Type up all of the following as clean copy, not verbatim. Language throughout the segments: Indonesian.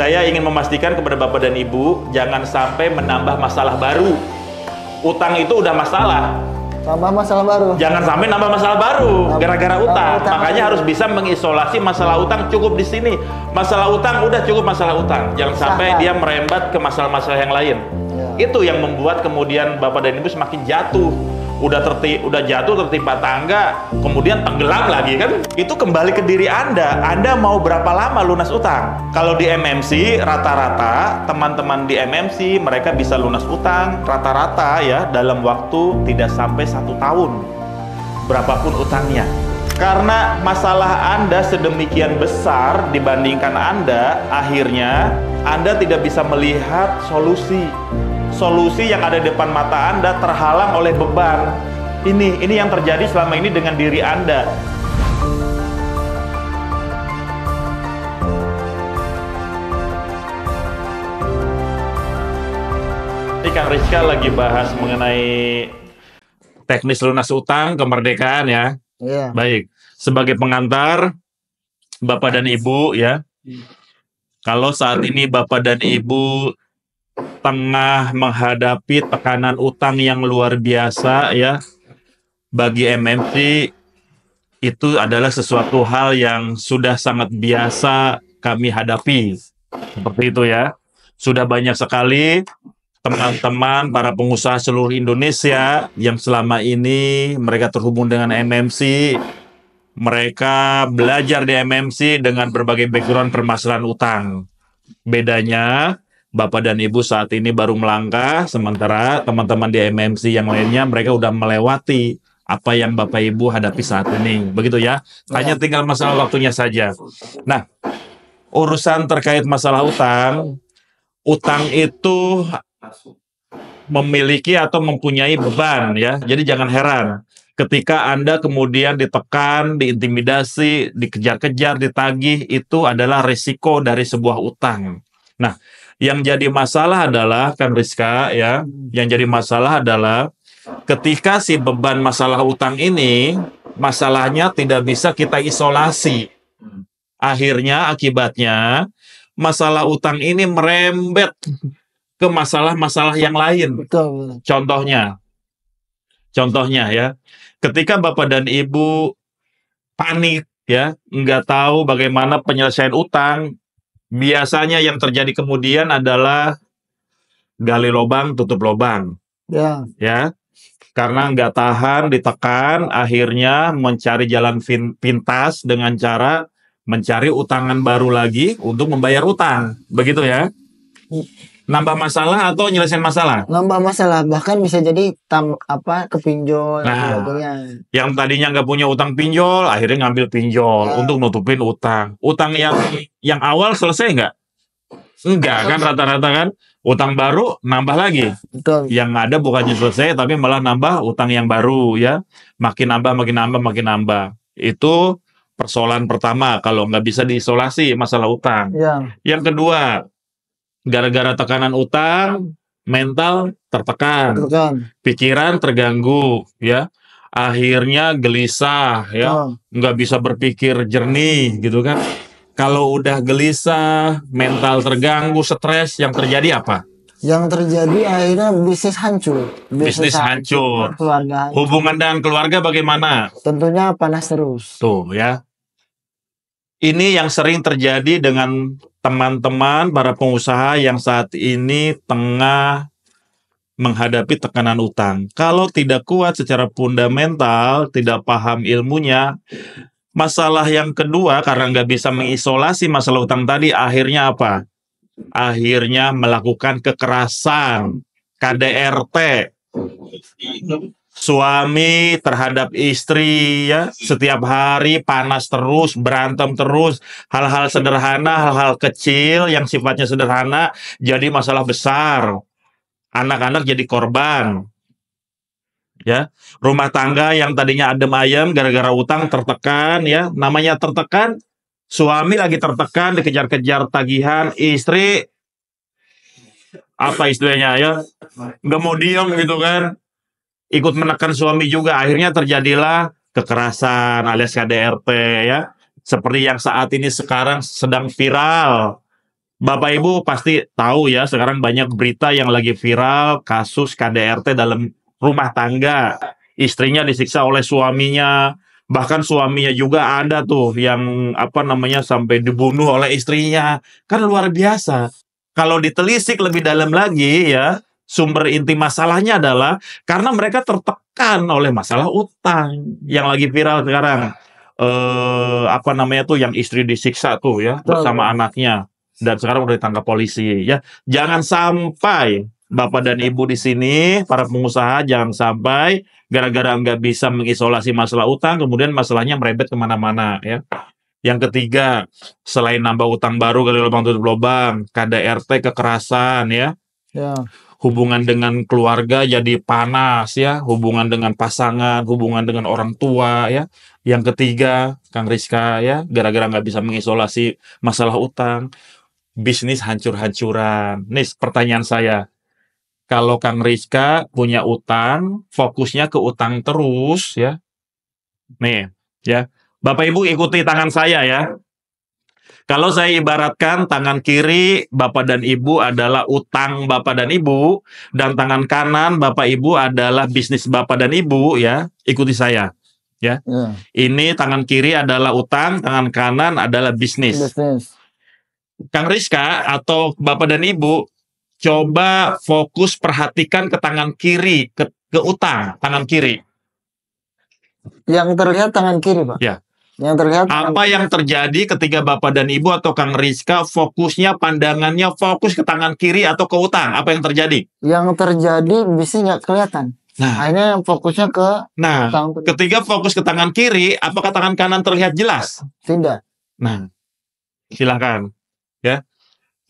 Saya ingin memastikan kepada Bapak dan Ibu, jangan sampai menambah masalah baru. Utang itu udah masalah. Tambah masalah baru. Jangan sampai nambah masalah baru gara-gara utang. Makanya harus bisa mengisolasi masalah utang, cukup di sini. Masalah utang udah cukup masalah utang. Jangan sampai dia merembet ke masalah-masalah yang lain. Itu yang membuat kemudian Bapak dan Ibu semakin jatuh. Udah jatuh tertimpa tangga, kemudian tenggelam lagi kan? Itu kembali ke diri Anda. Anda mau berapa lama lunas utang? Kalau di MMC rata-rata teman-teman di MMC mereka bisa lunas utang rata-rata ya dalam waktu tidak sampai 1 tahun. Berapapun utangnya. Karena masalah Anda sedemikian besar dibandingkan Anda, akhirnya Anda tidak bisa melihat solusi yang ada di depan mata Anda terhalang oleh beban. Ini yang terjadi selama ini dengan diri Anda. Ini Kang Rizka lagi bahas mengenai teknis lunas utang kemerdekaan ya. Iya. Baik, sebagai pengantar Bapak dan Ibu ya. Kalau saat ini Bapak dan Ibu tengah menghadapi tekanan utang yang luar biasa ya, bagi MMC itu adalah sesuatu hal yang sudah sangat biasa kami hadapi. Seperti itu ya. Sudah banyak sekali teman-teman para pengusaha seluruh Indonesia yang selama ini mereka terhubung dengan MMC. Mereka belajar di MMC dengan berbagai background permasalahan utang. Bedanya Bapak dan Ibu saat ini baru melangkah, sementara teman-teman di MMC yang lainnya mereka udah melewati apa yang Bapak Ibu hadapi saat ini. Begitu ya. Hanya tinggal masalah waktunya saja. Nah, urusan terkait masalah utang itu memiliki atau mempunyai beban ya. Jadi jangan heran ketika Anda kemudian ditekan, diintimidasi, dikejar-kejar, ditagih, itu adalah resiko dari sebuah utang. Nah, yang jadi masalah adalah, Kang Rizka ya, yang jadi masalah adalah ketika si beban masalah utang ini, masalahnya tidak bisa kita isolasi. Akhirnya, akibatnya, masalah utang ini merembet ke masalah-masalah yang lain. Betul. Contohnya ya, ketika Bapak dan Ibu panik ya, nggak tahu bagaimana penyelesaian utang, biasanya yang terjadi kemudian adalah gali lubang, tutup lubang. Ya, karena nggak tahan, ditekan, akhirnya mencari jalan pintas dengan cara mencari utangan baru lagi untuk membayar utang. Begitu ya. Nambah masalah atau nyelesain masalah? Nambah masalah, bahkan bisa jadi kepinjol. Nah, yang tadinya nggak punya utang pinjol, akhirnya ngambil pinjol untuk nutupin utang. Utang yang awal selesai nggak? Enggak kan, rata-rata kan. Utang baru nambah lagi. Betul. Yang ada bukannya selesai, tapi malah nambah utang yang baru ya. Makin nambah. Itu persoalan pertama kalau nggak bisa diisolasi masalah utang. Ya. Yang kedua, gara-gara tekanan utang, mental tertekan, pikiran terganggu, ya, akhirnya gelisah, ya, nggak bisa berpikir jernih, gitu kan? Kalau udah gelisah, mental terganggu, stres, yang terjadi apa? Yang terjadi akhirnya bisnis hancur. Bisnis hancur. Keluarga. Hubungan dengan keluarga bagaimana? Tentunya panas terus. Tuh, ya. Ini yang sering terjadi dengan teman-teman para pengusaha yang saat ini tengah menghadapi tekanan utang. Kalau tidak kuat secara fundamental, tidak paham ilmunya, masalah yang kedua karena nggak bisa mengisolasi masalah utang tadi, akhirnya apa? Akhirnya melakukan kekerasan, KDRT. Suami terhadap istri ya, setiap hari panas terus, berantem terus, hal-hal sederhana, hal-hal kecil yang sifatnya sederhana jadi masalah besar. Anak-anak jadi korban. Ya, rumah tangga yang tadinya adem ayem gara-gara utang tertekan ya, namanya tertekan, suami lagi tertekan dikejar-kejar tagihan, istri apa istilahnya ya, nggak mau diem gitu kan. Ikut menekan suami juga, akhirnya terjadilah kekerasan alias KDRT ya, seperti yang saat ini sekarang sedang viral Bapak Ibu pasti tahu ya, sekarang banyak berita yang lagi viral kasus KDRT dalam rumah tangga. Istrinya disiksa oleh suaminya, bahkan suaminya juga ada tuh yang apa namanya sampai dibunuh oleh istrinya. Kan luar biasa. Kalau ditelisik lebih dalam lagi ya, sumber inti masalahnya adalah karena mereka tertekan oleh masalah utang yang lagi viral sekarang. Apa namanya tuh yang istri disiksa tuh ya bersama anaknya dan sekarang udah ditangkap polisi ya. Jangan sampai Bapak dan Ibu di sini, para pengusaha, jangan sampai gara-gara nggak bisa mengisolasi masalah utang, kemudian masalahnya merebet kemana-mana ya. Yang ketiga, selain nambah utang baru kali lubang tutup lubang, KDRT kekerasan ya. Ya. Hubungan dengan keluarga jadi panas ya, hubungan dengan pasangan, hubungan dengan orang tua ya. Yang ketiga, Kang Rizka ya, gara-gara nggak bisa mengisolasi masalah utang, bisnis hancur-hancuran. Nih pertanyaan saya, kalau Kang Rizka punya utang, fokusnya ke utang terus ya. Nih ya, Bapak Ibu ikuti tangan saya ya. Kalau saya ibaratkan tangan kiri Bapak dan Ibu adalah utang Bapak dan Ibu, dan tangan kanan Bapak Ibu adalah bisnis Bapak dan Ibu ya. Ikuti saya ya. Ya. Ini tangan kiri adalah utang, tangan kanan adalah bisnis. Bisnis. Kang Rizka atau Bapak dan Ibu coba fokus perhatikan ke tangan kiri, ke utang tangan kiri. Yang terlihat tangan kiri, Pak. Ya. Yang terlihat Apa yang terjadi ketika Bapak dan Ibu atau Kang Rizka fokusnya, pandangannya fokus ke tangan kiri atau ke utang? Apa yang terjadi? Yang terjadi bisnis nggak kelihatan. Nah, Akhirnya fokusnya ke tangan kiri. ketika fokus ke tangan kiri, apakah tangan kanan terlihat jelas? Tidak. Nah, silakan ya.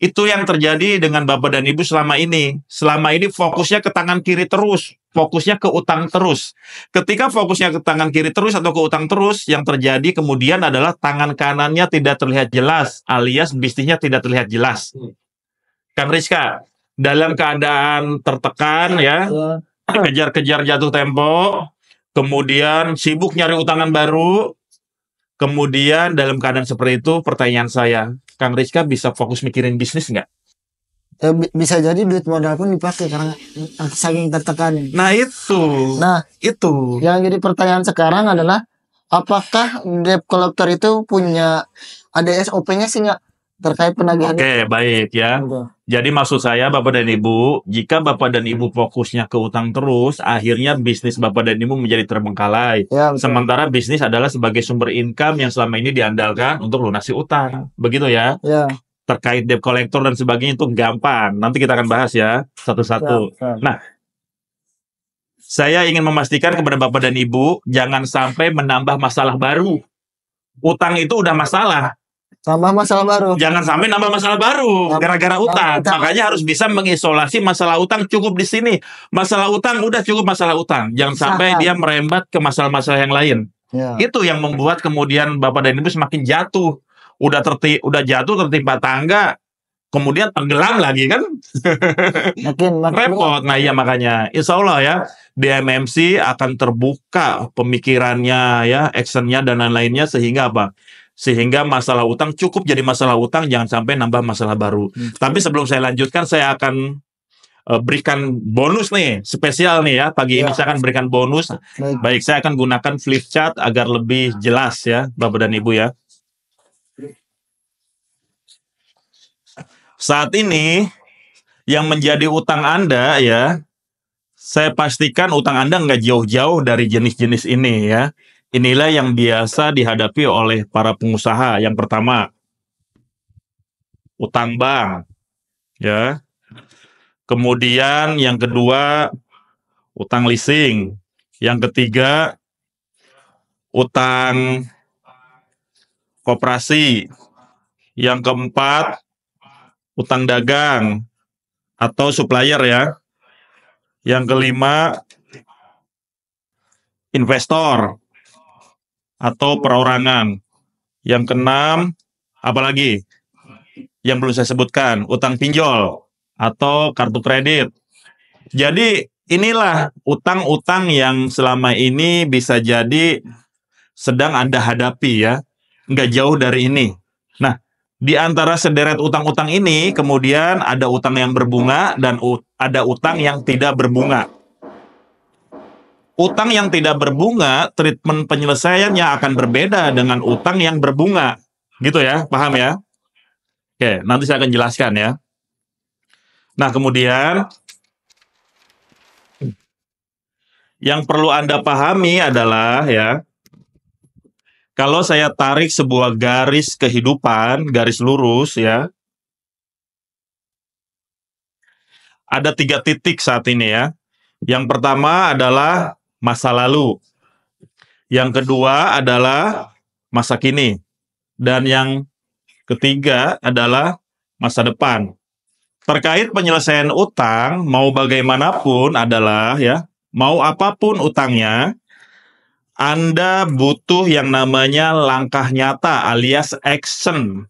Itu yang terjadi dengan Bapak dan Ibu selama ini. Selama ini fokusnya ke tangan kiri terus, fokusnya ke utang terus. Ketika fokusnya ke tangan kiri terus atau ke utang terus, yang terjadi kemudian adalah tangan kanannya tidak terlihat jelas, alias bisnisnya tidak terlihat jelas. Kang Rizka, dalam keadaan tertekan ya, kejar-kejar jatuh tempo, kemudian sibuk nyari utangan baru, kemudian dalam keadaan seperti itu, pertanyaan saya, Kang Rizka bisa fokus mikirin bisnis nggak? Ya, bisa jadi duit modal pun dipakai karena saking tertekan. Nah itu. Nah, itu. yang jadi pertanyaan sekarang adalah apakah debt collector itu punya ada SOP-nya sih nggak terkait penagihan? Oke, baik ya. Gitu. Jadi maksud saya Bapak dan Ibu, jika Bapak dan Ibu fokusnya ke utang terus, akhirnya bisnis Bapak dan Ibu menjadi terbengkalai. Ya, betul. Sementara bisnis adalah sebagai sumber income yang selama ini diandalkan untuk lunasi utang. Begitu ya. Ya. Terkait debt collector dan sebagainya itu gampang. Nanti kita akan bahas ya satu-satu. Ya. Nah, saya ingin memastikan kepada Bapak dan Ibu, jangan sampai menambah masalah baru. Utang itu udah masalah. Tambah masalah baru. Jangan sampai nambah masalah baru gara-gara utang. Makanya harus bisa mengisolasi masalah utang cukup di sini. Masalah utang udah cukup masalah utang. Jangan sampai dia merembet ke masalah-masalah yang lain. Ya. Itu yang membuat kemudian Bapak dan Ibu semakin jatuh. Udah jatuh tertimpa tangga, kemudian tenggelam lagi kan? Makin Repot. Nah iya makanya insya Allah ya DMMC akan terbuka pemikirannya ya, actionnya dan lain-lainnya sehingga apa? Sehingga masalah utang cukup jadi masalah utang, jangan sampai nambah masalah baru. Tapi sebelum saya lanjutkan, saya akan berikan bonus nih, spesial nih ya. Pagi ini saya akan berikan bonus. Baik, saya akan gunakan flip chart agar lebih jelas ya, Bapak dan Ibu ya. Saat ini yang menjadi utang Anda ya, saya pastikan utang Anda nggak jauh-jauh dari jenis-jenis ini ya. Inilah yang biasa dihadapi oleh para pengusaha. Yang pertama, utang bank ya. Kemudian yang kedua, utang leasing. Yang ketiga, utang koperasi. Yang keempat, utang dagang atau supplier ya. Yang kelima, investor atau perorangan. Yang keenam, apalagi yang belum saya sebutkan, utang pinjol atau kartu kredit. Jadi inilah utang-utang yang selama ini bisa jadi sedang Anda hadapi ya. Nggak jauh dari ini. Nah, Di antara sederet utang-utang ini, kemudian ada utang yang berbunga dan ada utang yang tidak berbunga. Utang yang tidak berbunga, treatment penyelesaiannya akan berbeda dengan utang yang berbunga. Gitu ya, paham ya? Oke, nanti saya akan jelaskan ya. Nah, kemudian yang perlu Anda pahami adalah ya, kalau saya tarik sebuah garis kehidupan, garis lurus ya, ada 3 titik saat ini ya. Yang pertama adalah masa lalu. Yang kedua adalah masa kini. Dan yang ketiga adalah masa depan. Terkait penyelesaian utang, mau bagaimanapun adalah ya, mau apapun utangnya, Anda butuh yang namanya langkah nyata alias action.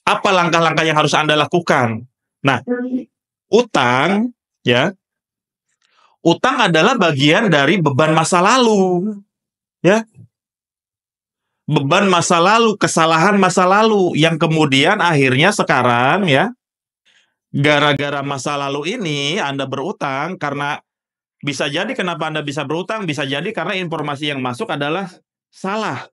Apa langkah-langkah yang harus Anda lakukan? Nah, utang ya, utang adalah bagian dari beban masa lalu. Ya. Beban masa lalu, kesalahan masa lalu yang kemudian akhirnya sekarang ya, gara-gara masa lalu ini Anda berutang karena bisa jadi kenapa Anda bisa berutang, bisa jadi karena informasi yang masuk adalah salah.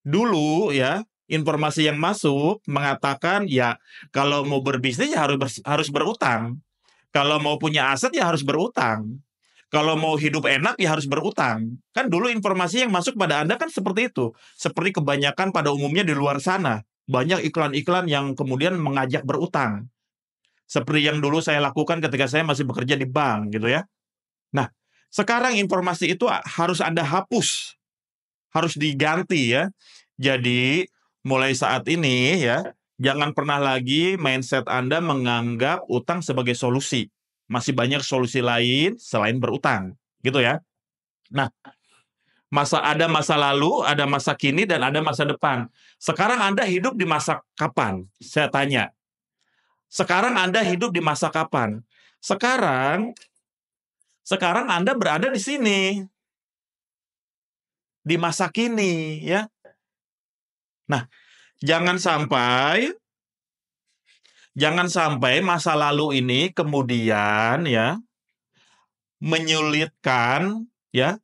Dulu ya, informasi yang masuk mengatakan ya kalau mau berbisnis ya harus berutang. Kalau mau punya aset ya harus berutang. Kalau mau hidup enak ya harus berutang. Kan dulu informasi yang masuk pada Anda kan seperti itu. Seperti kebanyakan pada umumnya di luar sana. Banyak iklan-iklan yang kemudian mengajak berutang. Seperti yang dulu saya lakukan ketika saya masih bekerja di bank gitu ya. Nah, sekarang informasi itu harus Anda hapus. Harus diganti ya. Jadi, mulai saat ini ya, jangan pernah lagi mindset Anda menganggap utang sebagai solusi. Masih banyak solusi lain selain berutang, gitu ya. Nah, ada masa lalu, ada masa kini, dan ada masa depan. Sekarang Anda hidup di masa kapan? Saya tanya. Sekarang Anda hidup di masa kapan? Sekarang Anda berada di sini. Di masa kini, ya. Nah, jangan sampai masa lalu ini kemudian ya menyulitkan ya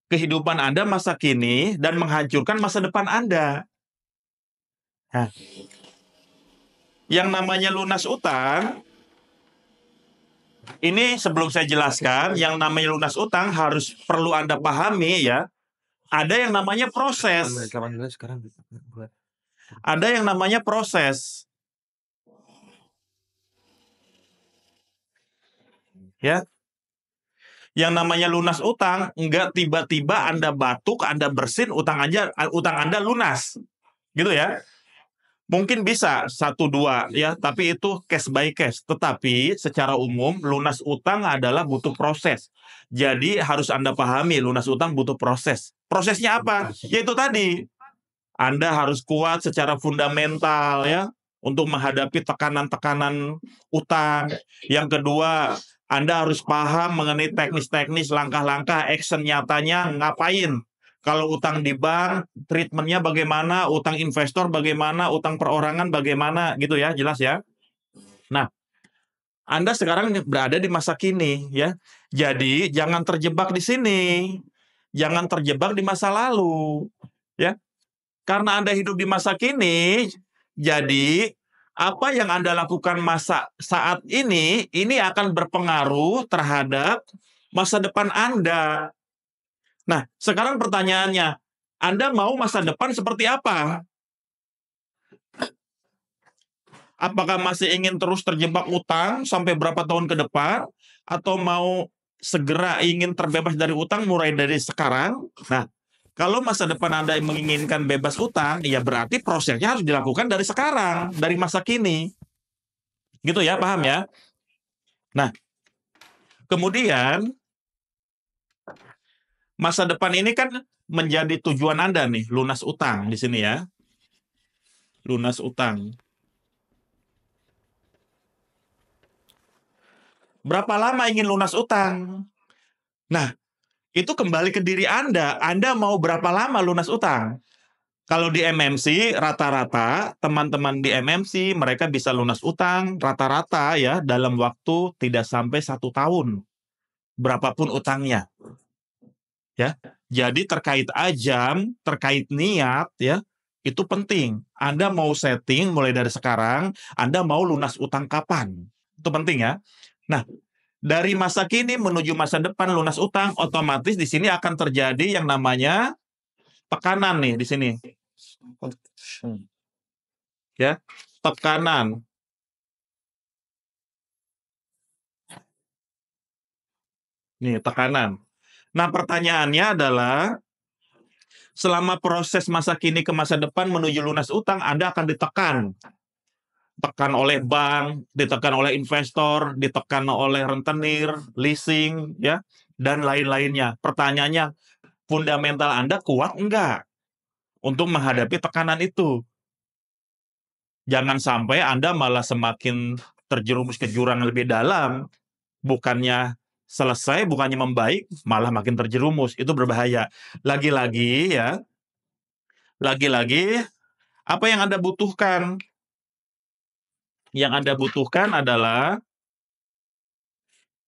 kehidupan Anda masa kini dan menghancurkan masa depan Anda. Nah, yang namanya lunas utang ini sebelum saya jelaskan, yang namanya lunas utang harus perlu Anda pahami ya. Ada yang namanya proses. Ada yang namanya proses. Ya. Yang namanya lunas utang, enggak tiba-tiba Anda batuk, Anda bersin, utang Anda lunas. Gitu ya. Mungkin bisa 1-2 ya, tapi itu case by case. Tetapi secara umum lunas utang adalah butuh proses. Jadi harus Anda pahami lunas utang butuh proses. Prosesnya apa? Yaitu tadi. Anda harus kuat secara fundamental ya untuk menghadapi tekanan-tekanan utang. Yang kedua, Anda harus paham mengenai teknis-teknis, langkah-langkah, action nyatanya ngapain. Kalau utang di bank, treatmentnya bagaimana, utang investor bagaimana, utang perorangan bagaimana, gitu ya, jelas ya. Nah, Anda sekarang berada di masa kini ya. Jadi jangan terjebak di sini. Jangan terjebak di masa lalu. Ya. Karena Anda hidup di masa kini, jadi apa yang Anda lakukan saat ini akan berpengaruh terhadap masa depan Anda. Nah, sekarang pertanyaannya, Anda mau masa depan seperti apa? Apakah masih ingin terus terjebak utang sampai berapa tahun ke depan? Atau mau segera ingin terbebas dari utang mulai dari sekarang? Nah, kalau masa depan Anda menginginkan bebas utang, ya berarti prosesnya harus dilakukan dari sekarang, dari masa kini. Gitu ya, paham ya? Nah, kemudian masa depan ini kan menjadi tujuan Anda nih, lunas utang di sini ya. Lunas utang. Berapa lama ingin lunas utang? Nah, itu kembali ke diri Anda. Anda mau berapa lama lunas utang? Kalau di MMC rata-rata teman-teman di MMC mereka bisa lunas utang rata-rata ya dalam waktu tidak sampai 1 tahun, berapapun utangnya ya. Jadi terkait ajam, terkait niat ya, itu penting. Anda mau setting mulai dari sekarang, Anda mau lunas utang kapan? Itu penting ya. Nah, dari masa kini menuju masa depan lunas utang, otomatis di sini akan terjadi yang namanya tekanan nih di sini ya, tekanan. Nih, tekanan. Nah, pertanyaannya adalah selama proses masa kini ke masa depan menuju lunas utang, Anda akan ditekan. Ditekan oleh bank, ditekan oleh investor, ditekan oleh rentenir, leasing, ya, dan lain-lainnya. Pertanyaannya, fundamental Anda kuat enggak untuk menghadapi tekanan itu? Jangan sampai Anda malah semakin terjerumus ke jurang lebih dalam, bukannya selesai, bukannya membaik, malah makin terjerumus. Itu berbahaya. Lagi-lagi ya, lagi-lagi apa yang Anda butuhkan? Yang Anda butuhkan adalah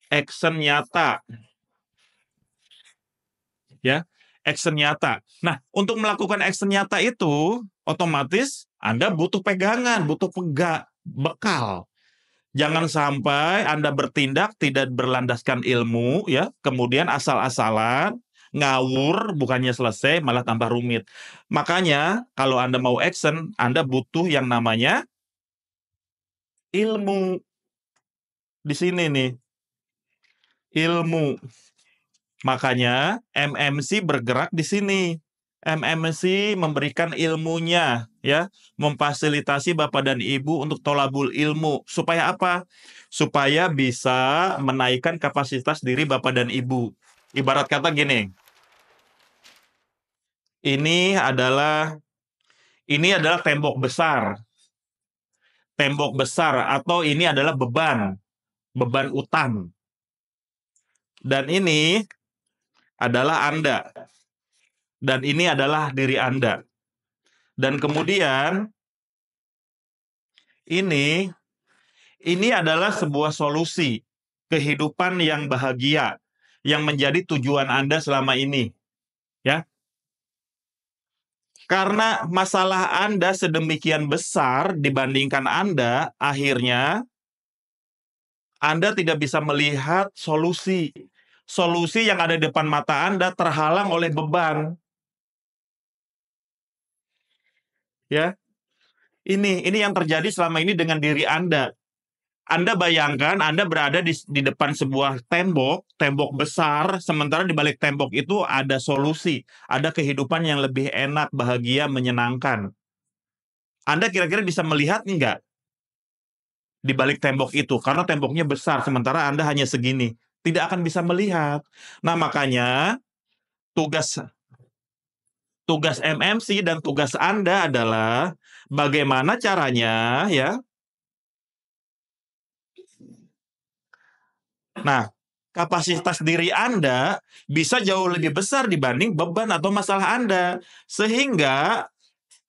action nyata, ya, action nyata. Nah, untuk melakukan action nyata itu, otomatis Anda butuh pegangan, butuh bekal. Jangan sampai Anda bertindak tidak berlandaskan ilmu, ya, kemudian asal-asalan, ngawur, bukannya selesai, malah tambah rumit. Makanya, kalau Anda mau action, Anda butuh yang namanya ilmu. Di sini nih, ilmu. Makanya MMC bergerak di sini. MMC memberikan ilmunya, ya, memfasilitasi Bapak dan Ibu untuk tolabul ilmu. Supaya apa? Supaya bisa menaikkan kapasitas diri Bapak dan Ibu. Ibarat kata gini, ini adalah tembok besar. Tembok besar atau ini adalah beban utang. Dan ini adalah Anda. Dan ini adalah diri Anda. Dan kemudian ini adalah sebuah solusi kehidupan yang bahagia yang menjadi tujuan Anda selama ini, ya. Karena masalah Anda sedemikian besar dibandingkan Anda, akhirnya Anda tidak bisa melihat solusi. Solusi yang ada di depan mata Anda terhalang oleh beban, ya. Ini yang terjadi selama ini dengan diri Anda. Anda bayangkan Anda berada di depan sebuah tembok besar, sementara di balik tembok itu ada solusi, ada kehidupan yang lebih enak, bahagia, menyenangkan. Anda kira-kira bisa melihat enggak di balik tembok itu? Karena temboknya besar, sementara Anda hanya segini. Tidak akan bisa melihat. Nah, makanya tugas MMC dan tugas Anda adalah bagaimana caranya, ya. Nah, kapasitas diri Anda bisa jauh lebih besar dibanding beban atau masalah Anda. Sehingga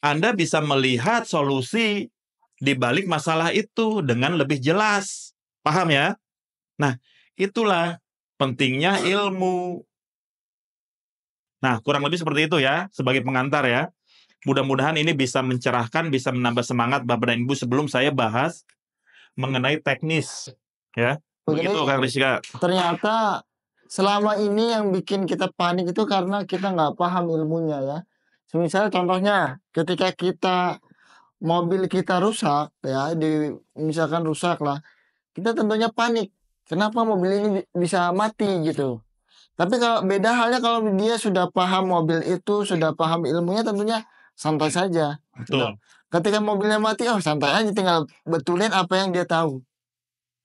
Anda bisa melihat solusi di balik masalah itu dengan lebih jelas. Paham ya? Nah, itulah pentingnya ilmu. Nah, kurang lebih seperti itu ya, sebagai pengantar ya. Mudah-mudahan ini bisa mencerahkan, bisa menambah semangat Bapak dan Ibu sebelum saya bahas mengenai teknis. Ya, begitu Jadi Kang Rizka. ternyata selama ini yang bikin kita panik itu karena kita nggak paham ilmunya ya. Misal contohnya ketika mobil kita rusak ya, misalkan rusak lah, kita tentunya panik. Kenapa mobil ini bisa mati gitu. Tapi kalau beda halnya kalau dia sudah paham mobil itu, sudah paham ilmunya, tentunya santai saja. Betul. Ketika mobilnya mati, oh santai aja, tinggal betulin apa yang dia tahu.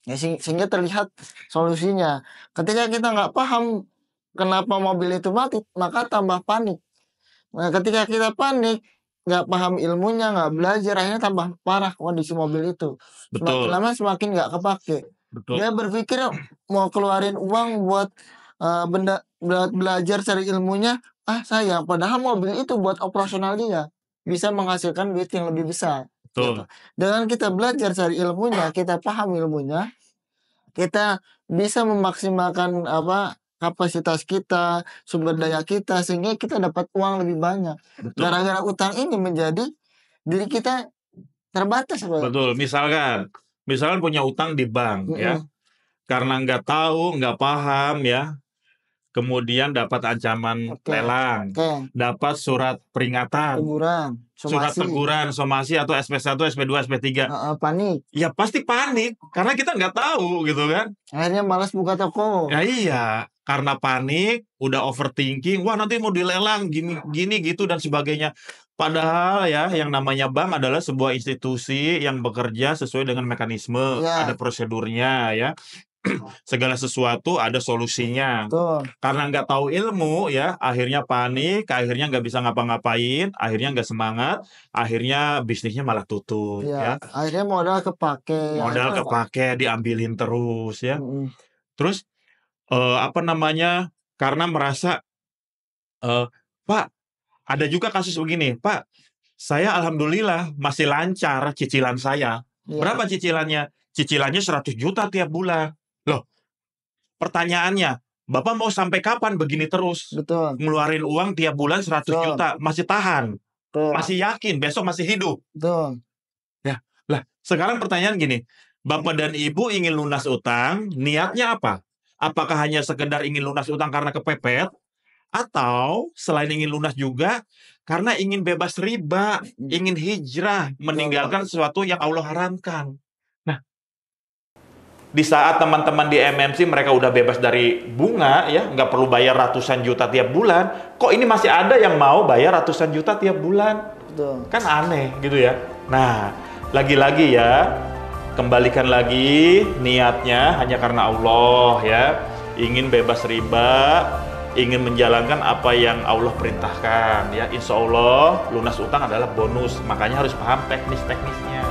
Ya, sehingga terlihat solusinya. Ketika kita nggak paham kenapa mobil itu mati, maka tambah panik. Nah, ketika kita panik, nggak paham ilmunya, nggak belajar, akhirnya tambah parah kondisi mobil itu. Semakin Betul. lama semakin nggak kepake. Betul. Dia berpikir mau keluarin uang buat belajar cari ilmunya, sayang. Padahal mobil itu buat operasional dia. bisa menghasilkan duit yang lebih besar. Gitu. Betul. Dengan kita belajar cari ilmunya, kita paham ilmunya, kita bisa memaksimalkan kapasitas kita, sumber daya kita, sehingga kita dapat uang lebih banyak. Betul. Gara-gara utang ini menjadi diri kita terbatas, Pak. Betul. Misalkan punya utang di bank ya. Mm-mm. Karena nggak tahu, nggak paham ya. Kemudian dapat ancaman Oke. lelang, Oke. dapat surat peringatan, Teguran, surat somasi, teguran, somasi atau SP1, SP2, SP3. panik. Ya pasti panik karena kita nggak tahu gitu kan. Akhirnya malas buka toko. Ya iya, karena panik, udah overthinking, wah nanti mau dilelang gini gitu dan sebagainya. Padahal ya yang namanya bank adalah sebuah institusi yang bekerja sesuai dengan mekanisme, Ya. ada prosedurnya ya. Segala sesuatu ada solusinya. Betul. Karena nggak tahu ilmu ya, akhirnya panik, akhirnya nggak bisa ngapa-ngapain, akhirnya nggak semangat, akhirnya bisnisnya malah tutup ya. Ya. Akhirnya modal kepake. Modal kepake, diambilin terus ya. Mm-mm. Terus karena merasa Pak, ada juga kasus begini, Pak, saya alhamdulillah masih lancar cicilan saya. Ya. Berapa cicilannya? Cicilannya 100 juta tiap bulan. Loh, pertanyaannya, Bapak mau sampai kapan begini terus? Betul. Ngeluarin uang tiap bulan 100 Betul. juta, masih tahan? Betul. Masih yakin besok masih hidup? Betul. Ya, lah sekarang pertanyaan gini, Bapak dan Ibu ingin lunas utang, niatnya apa? Apakah hanya sekedar ingin lunas utang karena kepepet? Atau selain ingin lunas juga karena ingin bebas riba, ingin hijrah, meninggalkan sesuatu yang Allah haramkan. Nah, di saat teman-teman di MMC mereka udah bebas dari bunga, ya nggak perlu bayar ratusan juta tiap bulan, kok ini masih ada yang mau bayar ratusan juta tiap bulan? Betul. Kan aneh gitu ya. Nah, lagi-lagi ya, kembalikan lagi niatnya hanya karena Allah ya, ingin bebas riba, ingin menjalankan apa yang Allah perintahkan ya. Insya Allah lunas utang adalah bonus, makanya harus paham teknis-teknisnya.